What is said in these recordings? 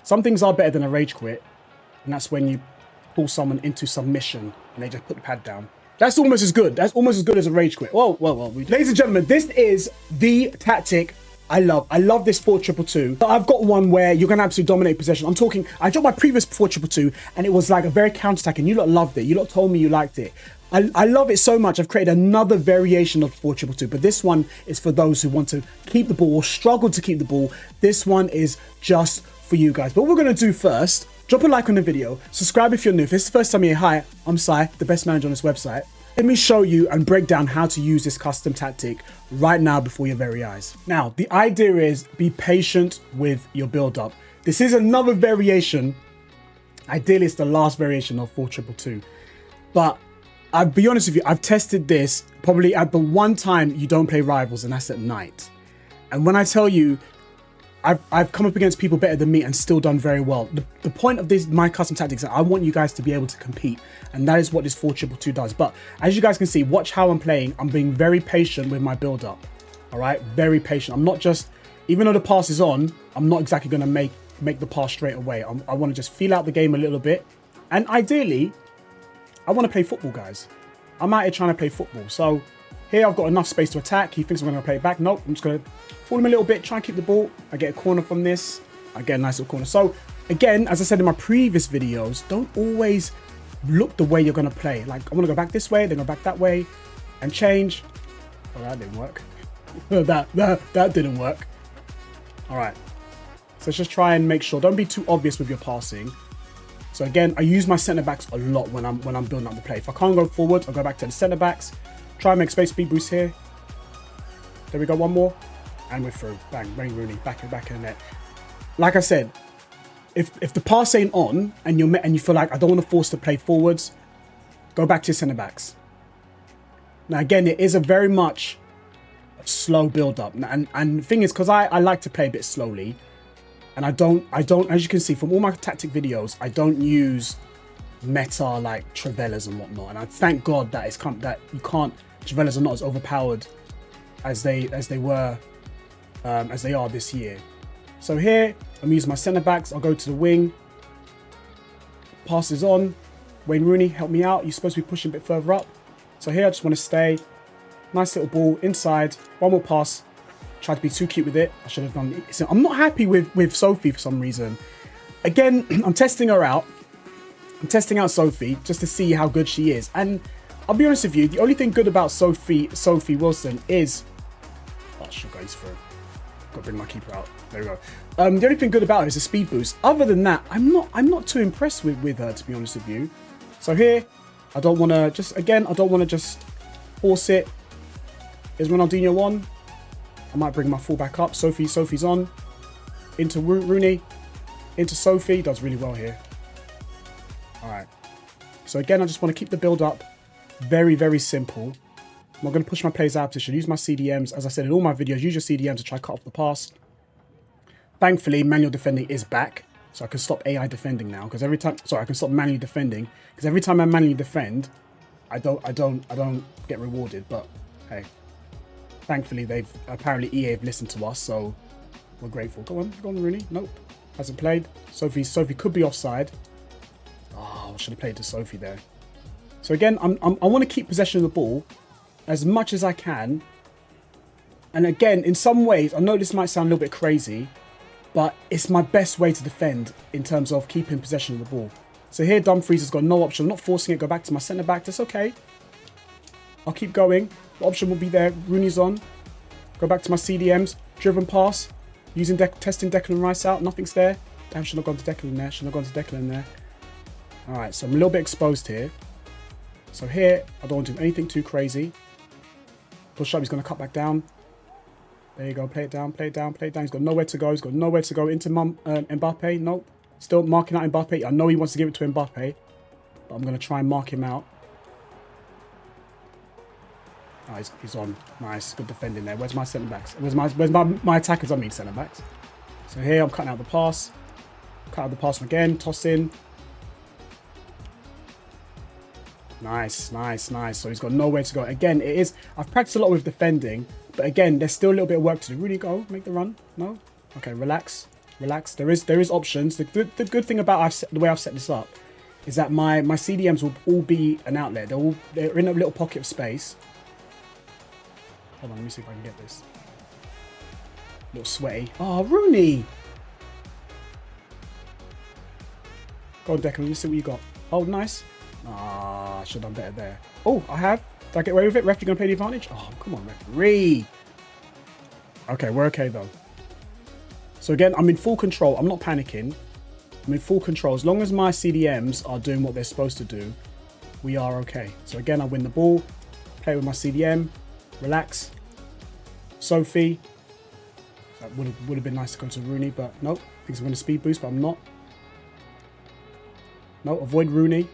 Some things are better than a rage quit, and that's when you pull someone into submission and they just put the pad down. That's almost as good. That's almost as good as a rage quit. Whoa. Ladies and gentlemen, this is the tactic I love. I love this 4-2-2-2. But I've got one where you're going to absolutely dominate possession. I'm talking, I dropped my previous 4-2-2-2 and it was like a very counter-attack and you lot loved it. You lot told me you liked it. I love it so much. I've created another variation of 4-2-2-2, but this one is for those who want to keep the ball or struggle to keep the ball. This one is just for you guys. But what we're going to do first, drop a like on the video, subscribe if you're new. If this is the first time you're here, hi, I'm Sai, the best manager on this website. Let me show you and break down how to use this custom tactic right now before your very eyes. Now, the idea is be patient with your build-up. This is another variation. Ideally, it's the last variation of 4-2-2-2. But I'll be honest with you, I've tested this probably at the one time you don't play rivals, and that's at night. And when I tell you, I've come up against people better than me and still done very well. The point of my custom tactics is I want you guys to be able to compete, and that is what this 4-2-2-2 does. But as you guys can see, watch how I'm playing. I'm being very patient with my build up. All right, very patient. I'm not just, even though the pass is on, I'm not exactly going to make the pass straight away. I want to just feel out the game a little bit, and ideally, I want to play football, guys. I'm out here trying to play football. So here I've got enough space to attack. He thinks I'm going to play it back. Nope, I'm just going to fool him a little bit, try and keep the ball. I get a corner from this. I get a nice little corner. So again, as I said in my previous videos, don't always look the way you're going to play. Like, I want to go back this way, then go back that way and change. Oh, that didn't work. that didn't work. All right. So let's just try and make sure. Don't be too obvious with your passing. So again, I use my centre backs a lot when I'm building up the play. If I can't go forward, I'll go back to the centre backs. Try and make space, speed boost here. There we go, one more, and we're through. Bang, Wayne Rooney, back in the net. Like I said, if the pass ain't on and you feel like I don't want to force the play forwards, go back to your centre backs. Now again, it is a very much slow build up, and the thing is, because I like to play a bit slowly. And I don't, as you can see from all my tactic videos, I don't use meta like Travellas and whatnot. And I thank God that Travellas are not as overpowered as they are this year. So here, I'm using my centre backs. I'll go to the wing. Passes on. Wayne Rooney, help me out. You're supposed to be pushing a bit further up. So here, I just want to stay. Nice little ball inside. One more pass. Tried to be too cute with it. I should have done it. So I'm not happy with Sophie for some reason. Again, I'm testing her out. I'm testing out Sophie just to see how good she is. And I'll be honest with you, the only thing good about Sophie Wilson is... Oh, she'll go through. Got to bring my keeper out. There we go. The only thing good about her is a speed boost. Other than that, I'm not too impressed with her, to be honest with you. So here, I don't want to just force it. Is Ronaldinho on? I might bring my fullback up. Sophie's on. Into Rooney. Into Sophie. Does really well here. All right. So again, I just want to keep the build up very, very simple. I'm not going to push my players out of position. Use my CDMs. As I said in all my videos, use your CDMs to try to cut off the pass. Thankfully, manual defending is back. So I can stop AI defending now. Because every time... Sorry, I can stop manually defending. Because every time I manually defend, I don't get rewarded. But hey... Thankfully, apparently EA have listened to us, so we're grateful. Go on, Rooney. Nope, hasn't played. Sophie could be offside. Oh, I should have played to Sophie there. So again, I want to keep possession of the ball as much as I can. And again, in some ways, I know this might sound a little bit crazy, but it's my best way to defend in terms of keeping possession of the ball. So here, Dumfries has got no option. I'm not forcing it. Go back to my centre back. That's okay. I'll keep going. The option will be there. Rooney's on. Go back to my CDMs. Driven pass. Testing Declan Rice out. Nothing's there. Damn, shouldn't have gone to Declan there. Shouldn't have gone to Declan there. Alright, so I'm a little bit exposed here. So here, I don't want to do anything too crazy. Push up, he's going to cut back down. There you go. Play it down, play it down, play it down. He's got nowhere to go. He's got nowhere to go into Mbappe. Nope. Still marking out Mbappe. I know he wants to give it to Mbappe. But I'm going to try and mark him out. Oh, he's on. Nice. Good defending there. Where's my centre-backs? Where's my attackers? I mean centre-backs. So here I'm cutting out the pass. Cut out the pass again. Toss in. Nice, nice, nice. So he's got nowhere to go. Again, it is... I've practiced a lot with defending. But again, there's still a little bit of work to do. Really go. Make the run. No? Okay, relax. Relax. There is options. The good thing about the way I've set this up is that my CDMs will all be an outlet. They're in a little pocket of space. Hold on, let me see if I can get this. A little sweaty. Oh, Rooney! Go on, Declan. Let's see what you got. Oh, nice. Ah, should have done better there. Oh, I have. Did I get away with it? Ref, you going to play the advantage? Oh, come on, referee. Okay, we're okay, though. So, again, I'm in full control. I'm not panicking. I'm in full control. As long as my CDMs are doing what they're supposed to do, we are okay. So, again, I win the ball. Play with my CDM. Relax. Sophie. That would have been nice to go to Rooney, but nope. I think I'm going to speed boost, but I'm not. No, avoid Rooney.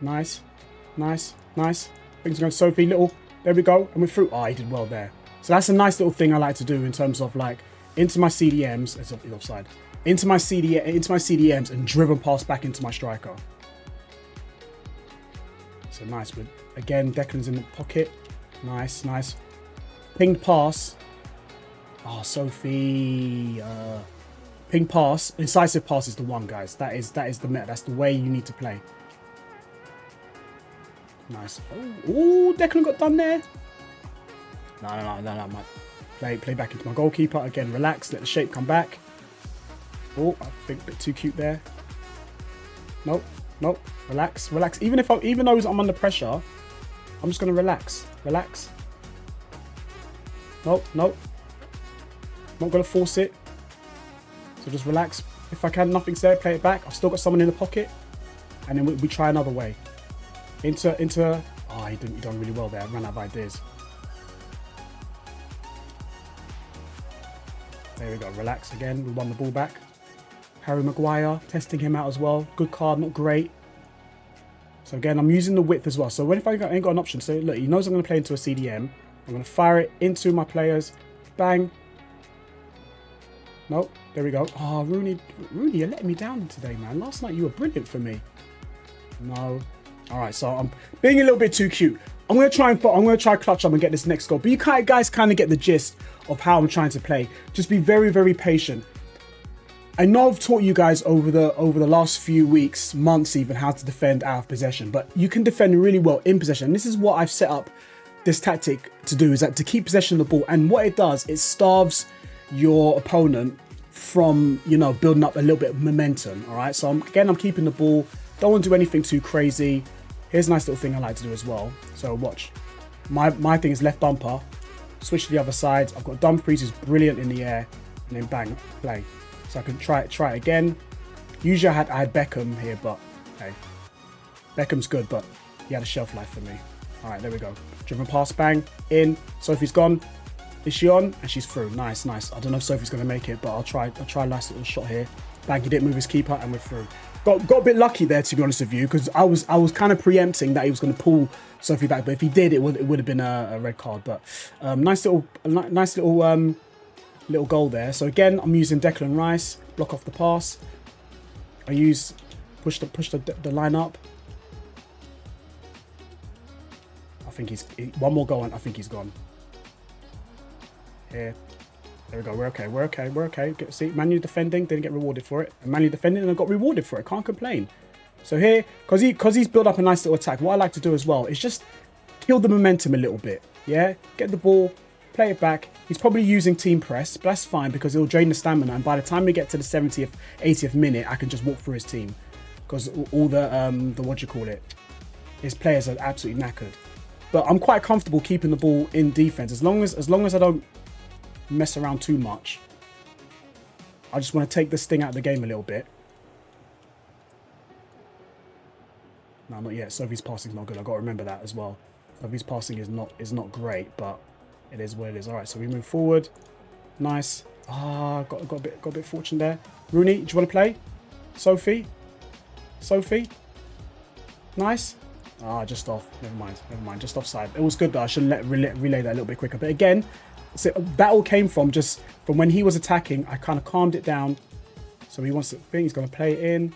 Nice. Nice. Nice. Things going to Sophie. Little. There we go. And we're through. Oh, he did well there. So that's a nice little thing I like to do in terms of like into my CDMs. It's offside. Into my CDMs and driven past back into my striker. So nice. But again, Declan's in the pocket. Nice, nice. Pinged pass. Oh, Sophie. Ping pass. Incisive pass is the one, guys. That is the meta. That's the way you need to play. Nice. Oh, Declan got done there. No. Play back into my goalkeeper. Again, relax. Let the shape come back. Oh, I think a bit too cute there. Nope. Relax. Even though I'm under pressure, I'm just gonna relax. Relax. Nope. Not gonna force it. So just relax. If I can, nothing's there. Play it back. I've still got someone in the pocket, and then we try another way. Into. Oh, he done really well there. I ran out of ideas. There we go. Relax again. We won the ball back. Harry Maguire, testing him out as well. Good card, not great. So again, I'm using the width as well. So if I ain't got an option, so look, he knows I'm going to play into a CDM. I'm going to fire it into my players. Bang. Nope. There we go. Oh, Rooney, you're letting me down today, man. Last night you were brilliant for me. No. All right, so I'm being a little bit too cute. I'm gonna try clutch up and get this next goal. But you guys kind of get the gist of how I'm trying to play. Just be very, very patient. I know I've taught you guys over the last few weeks, months even, how to defend out of possession. But you can defend really well in possession. And this is what I've set up this tactic to do, is that to keep possession of the ball. And what it does, it starves your opponent from, building up a little bit of momentum. All right. So I'm keeping the ball. Don't want to do anything too crazy. Here's a nice little thing I like to do as well. So watch. My thing is left bumper. Switch to the other side. I've got Dumfries who's brilliant in the air. And then bang, play. So I can try it again. Usually I had Beckham here, but hey. Beckham's good, but he had a shelf life for me. All right, there we go. Driven pass, bang, in. Sophie's gone. Is she on? And she's through. Nice. I don't know if Sophie's going to make it, but I'll try a nice little shot here. Bang, he didn't move his keeper, and we're through. Got a bit lucky there, to be honest with you, because I was kind of preempting that he was going to pull Sophie back, but if he did, it would have been a red card. But nice little goal there. So again, I'm using Declan Rice, block off the pass. I push the line up. I think one more goal, and I think he's gone. Here. There we go. We're okay. See, manual defending, didn't get rewarded for it. And manual defending, and I got rewarded for it. Can't complain. So here, because he's built up a nice little attack, what I like to do as well is just kill the momentum a little bit. Yeah? Get the ball, play it back. He's probably using team press, but that's fine because it'll drain the stamina. And by the time we get to the 70th, 80th minute, I can just walk through his team. Because all his players are absolutely knackered. But I'm quite comfortable keeping the ball in defense as long as I don't mess around too much. I just want to take this thing out of the game a little bit. No, not yet. Sophie's passing is not good. I've got to remember that as well. Sophie's passing is not great, but it is what it is. All right, so we move forward. Nice. Got a bit fortune there. Rooney, do you want to play? Sophie. Nice. Just off. Never mind. Just offside. It was good though. I should relay that a little bit quicker. But again, so that all came from when he was attacking. I kind of calmed it down. So he wants to think he's going to play it in.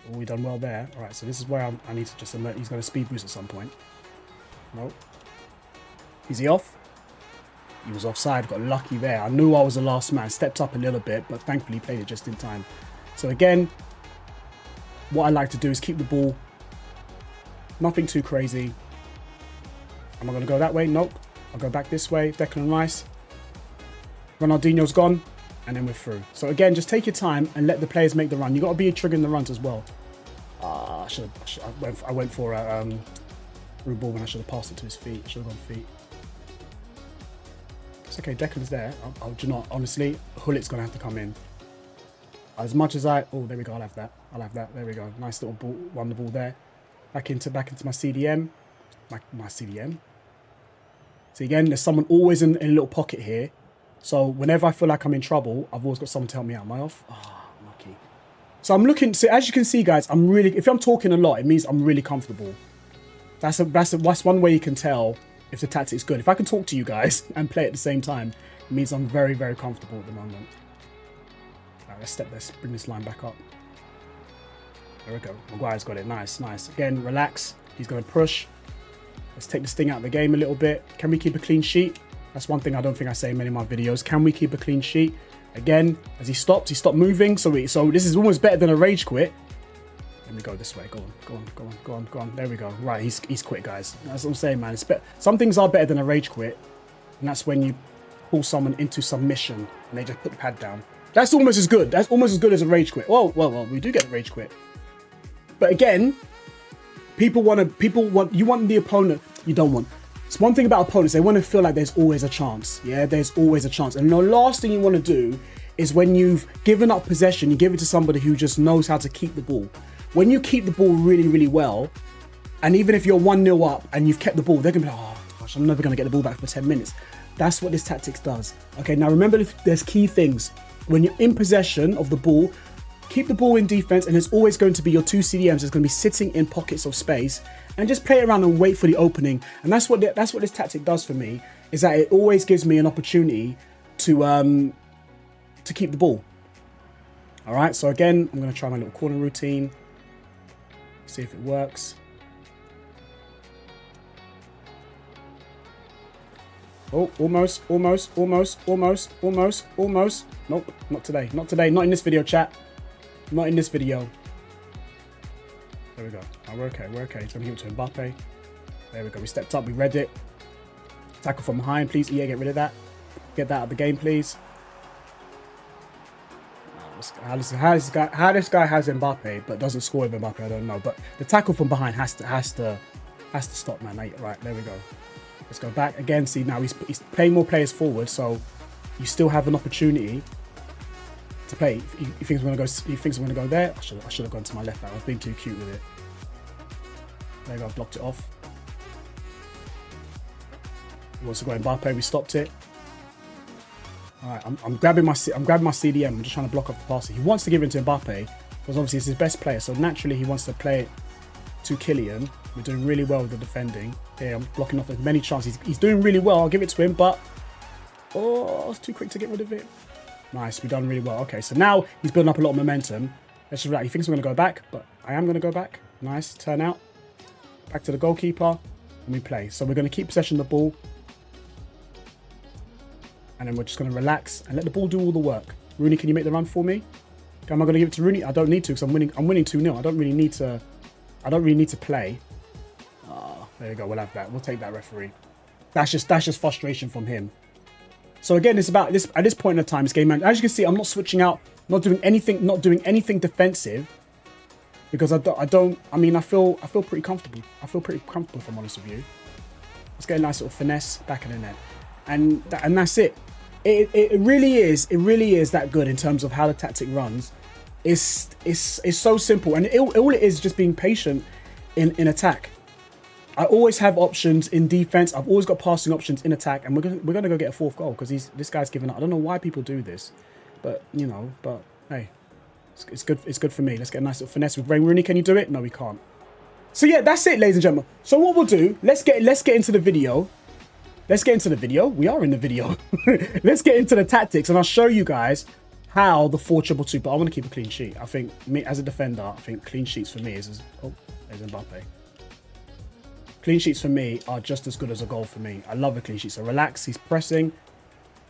Oh, we done well there. All right, so this is where I need to just alert. He's going to speed boost at some point. Nope. Is he off? He was offside, got lucky there. I knew I was the last man, stepped up a little bit, but thankfully played it just in time. So again, what I like to do is keep the ball, nothing too crazy. Am I going to go that way? Nope. I'll go back this way. Declan Rice. Ronaldinho's gone, and then we're through. So again, just take your time and let the players make the run. You got to be triggering the runs as well. I went for a through ball when I should have passed it to his feet. I should have gone feet. It's okay. Declan's there. Do you know what? Honestly, Hullit's going to have to come in. As much as oh, there we go. I'll have that. I'll have that. There we go. Nice little ball. Won the ball there. Back into my CDM. My CDM. So again, there's someone always in a little pocket here. So whenever I feel like I'm in trouble, I've always got someone to help me out. Am I off? Oh, lucky. So I'm looking. So as you can see, guys, I'm really. If I'm talking a lot, it means I'm really comfortable. That's one way you can tell if the tactic's good. If I can talk to you guys and play at the same time, it means I'm very, very comfortable at the moment. All right, let's bring this line back up. There we go. Maguire's got it. Nice, nice. Again, relax. He's going to push. Let's take this thing out of the game a little bit. Can we keep a clean sheet? That's one thing I don't think I say in many of my videos. Can we keep a clean sheet? Again, as he stopped moving. So this is almost better than a rage quit. Let me go this way. Go on. There we go. Right, he's quit, guys. That's what I'm saying, man. Some things are better than a rage quit, and that's when you pull someone into submission and they just put the pad down. That's almost as good. That's almost as good as a rage quit. Well, we do get a rage quit, but again, you want the opponent. You don't want. It's one thing about opponents. They want to feel like there's always a chance. Yeah, there's always a chance. And the last thing you want to do is when you've given up possession, you give it to somebody who just knows how to keep the ball. When you keep the ball really, really well, and even if you're 1-0 up and you've kept the ball, they're going to be like, oh gosh, I'm never going to get the ball back for 10 minutes. That's what this tactics does. Okay, now remember there's key things. When you're in possession of the ball, keep the ball in defense, and there's always going to be your two CDMs that's going to be sitting in pockets of space, and just play around and wait for the opening. And that's what this tactic does for me, is that it always gives me an opportunity to keep the ball. All right, so again, I'm going to try my little corner routine. See if it works. Oh, almost. Nope, not today. Not in this video, chat. Not in this video. There we go. Oh, we're okay. He's going to give it to Mbappe. There we go. We stepped up. We read it. Tackle from behind, please. EA, get rid of that. Get that out of the game, please. How this guy has Mbappe but doesn't score with Mbappe, I don't know. But the tackle from behind has to stop, man. Right, there we go. Let's go back again. See, now he's playing more players forward, so you still have an opportunity to play. He thinks I'm gonna go there. I should have gone to my left back. I was being too cute with it. There you go. Blocked it off. He wants to go Mbappe. We stopped it. All right, I'm grabbing my CDM. I'm just trying to block off the pass. He wants to give it to Mbappe because obviously it's his best player. So naturally he wants to play it to Kylian. We're doing really well with the defending. Here, I'm blocking off as many chances. He's doing really well. I'll give it to him, but oh, it's too quick to get rid of it. Nice, we've done really well. Okay, so now he's building up a lot of momentum. Let's just relax. He thinks I'm going to go back, but I am going to go back. Nice, turn out. Back to the goalkeeper, and we play. So we're going to keep possession of the ball. And then we're just going to relax and let the ball do all the work. Rooney, can you make the run for me? Am I going to give it to Rooney? I don't need to because I'm winning 2-0. I don't really need to play. There you go. We'll have that. We'll take that, referee. That's just frustration from him. So again, it's about this at this point in the time. It's game man. As you can see, I'm not switching out, not doing anything defensive because I feel pretty comfortable. I feel pretty comfortable if I'm honest with you. Let's get a nice little finesse back in the net, and that's it. It really is that good in terms of how the tactic runs. It's so simple, and all it is just being patient in attack. I always have options in defense. I've always got passing options in attack, and we're gonna go get a fourth goal because this guy's given up. I don't know why people do this, but hey, it's good. It's good for me. Let's get a nice little finesse with Wayne Rooney. Can you do it? No, we can't. So yeah, that's it, ladies and gentlemen. So what we'll do? Let's get into the video. Let's get into the video. We are in the video. Let's get into the tactics, and I'll show you guys how the 4-2-2. But I want to keep a clean sheet. I think me as a defender, I think clean sheets for me is there's Mbappe. Clean sheets for me are just as good as a goal for me. I love a clean sheet. So relax. He's pressing.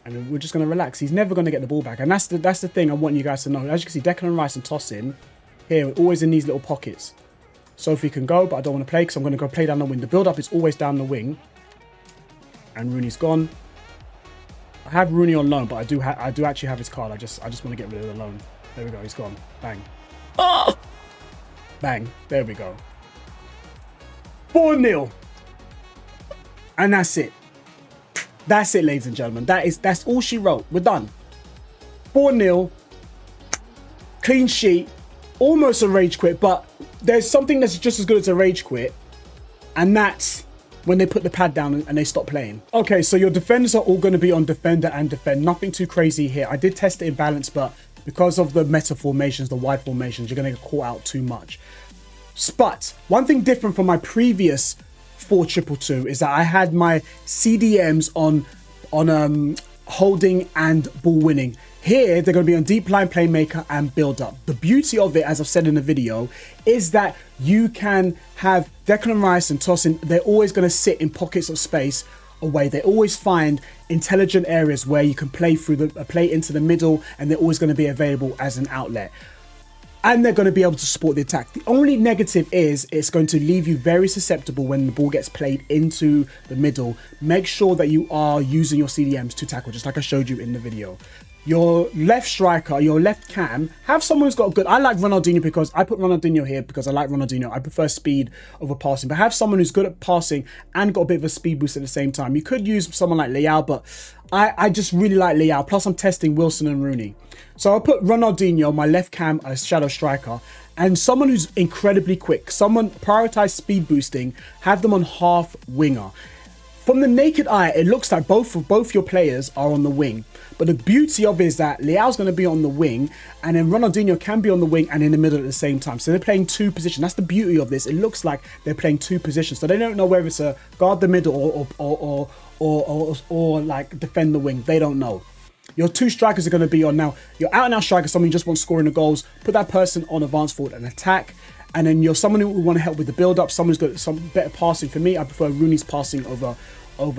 And we're just going to relax. He's never going to get the ball back. And that's the thing I want you guys to know. As you can see, Declan Rice and Tosin here, always in these little pockets. Sophie can go, but I don't want to play because I'm going to go play down the wing. The build-up is always down the wing. And Rooney's gone. I have Rooney on loan, but I do actually have his card. I just want to get rid of the loan. There we go. He's gone. Bang. Oh! Bang. There we go. 4-0. And that's it. That's it, ladies and gentlemen. That's all she wrote. We're done. 4-0. Clean sheet. Almost a rage quit, but there's something that's just as good as a rage quit. And that's when they put the pad down and they stop playing. Okay, so your defenders are all going to be on defender and defend. Nothing too crazy here. I did test it in balance, but because of the meta formations, the wide formations, you're going to get caught out too much. But one thing different from my previous 4-2-2 is that I had my CDMs on holding and ball winning. Here, they're going to be on deep line, playmaker, and build up. The beauty of it, as I've said in the video, is that you can have Declan Rice and Tosin. They're always going to sit in pockets of space away. They always find intelligent areas where you can play through play into the middle, and they're always going to be available as an outlet. And they're going to be able to support the attack. The only negative is it's going to leave you very susceptible when the ball gets played into the middle. Make sure that you are using your CDMs to tackle, just like I showed you in the video. Your left striker, your left cam, have someone who's got good... I like Ronaldinho because I put Ronaldinho here because I like Ronaldinho. I prefer speed over passing. But have someone who's good at passing and got a bit of a speed boost at the same time. You could use someone like Leao, but I just really like Leao. Plus, I'm testing Wilson and Rooney. So I'll put Ronaldinho, my left cam, as shadow striker. And someone who's incredibly quick. Someone prioritize speed boosting. Have them on half winger. From the naked eye, it looks like both your players are on the wing. But the beauty of it is that Leao's going to be on the wing, and then Ronaldinho can be on the wing and in the middle at the same time. So they're playing two positions. That's the beauty of this. It looks like they're playing two positions. So they don't know whether it's a guard the middle or like defend the wing. They don't know. Your two strikers are going to be on now. Your out-and-out striker, someone who just wants scoring the goals. Put that person on advance forward and attack. And then you're someone who will want to help with the build-up. Someone who's got some better passing. For me, I prefer Rooney's passing over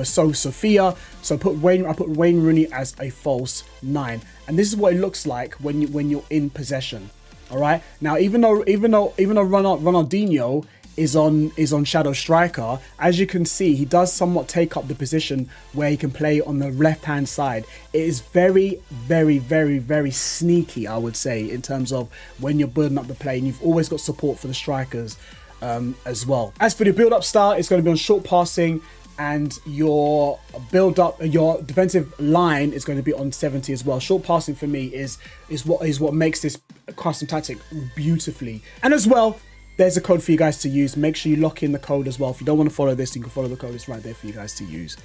Sophia. So I put Wayne Rooney as a false 9. And this is what it looks like when you're in possession. All right. Now, even though Ronaldinho is on shadow striker, as you can see, he does somewhat take up the position where he can play on the left hand side. It is very, very, very, very sneaky, I would say, in terms of when you're building up the play, and you've always got support for the strikers as well. As for the build up style, it's going to be on short passing, and your your defensive line is going to be on 70 as well. Short passing for me is what makes this custom tactic beautifully. And as well, there's a code for you guys to use. Make sure you lock in the code as well. If you don't want to follow this, you can follow the code. It's right there for you guys to use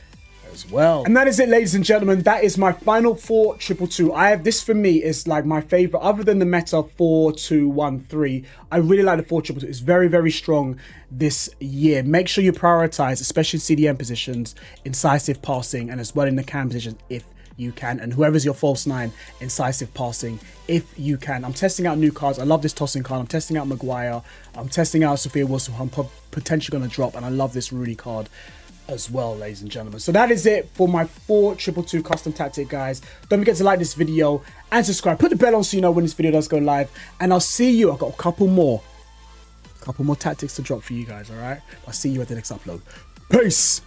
as well. And that is it, ladies and gentlemen. That is my final 4-2-2. This for me is like my favorite, other than the meta 4-2-1-3. I really like the 4-2-2. It's very, very strong this year. Make sure you prioritize, especially CDM positions, incisive passing, and as well in the cam positions if you can, and whoever's your false 9, incisive passing if you can. I'm testing out new cards. I love this Tosin card. I'm testing out Maguire. I'm testing out Sophia Wilson, who I'm potentially going to drop, and I love this Rooney card as well, ladies and gentlemen. So that is it for my 4-2-2 custom tactic, guys. Don't forget to like this video and subscribe. Put the bell on so you know when this video does go live, and I'll see you. I've got a couple more tactics to drop for you guys. All right, I'll see you at the next upload. Peace.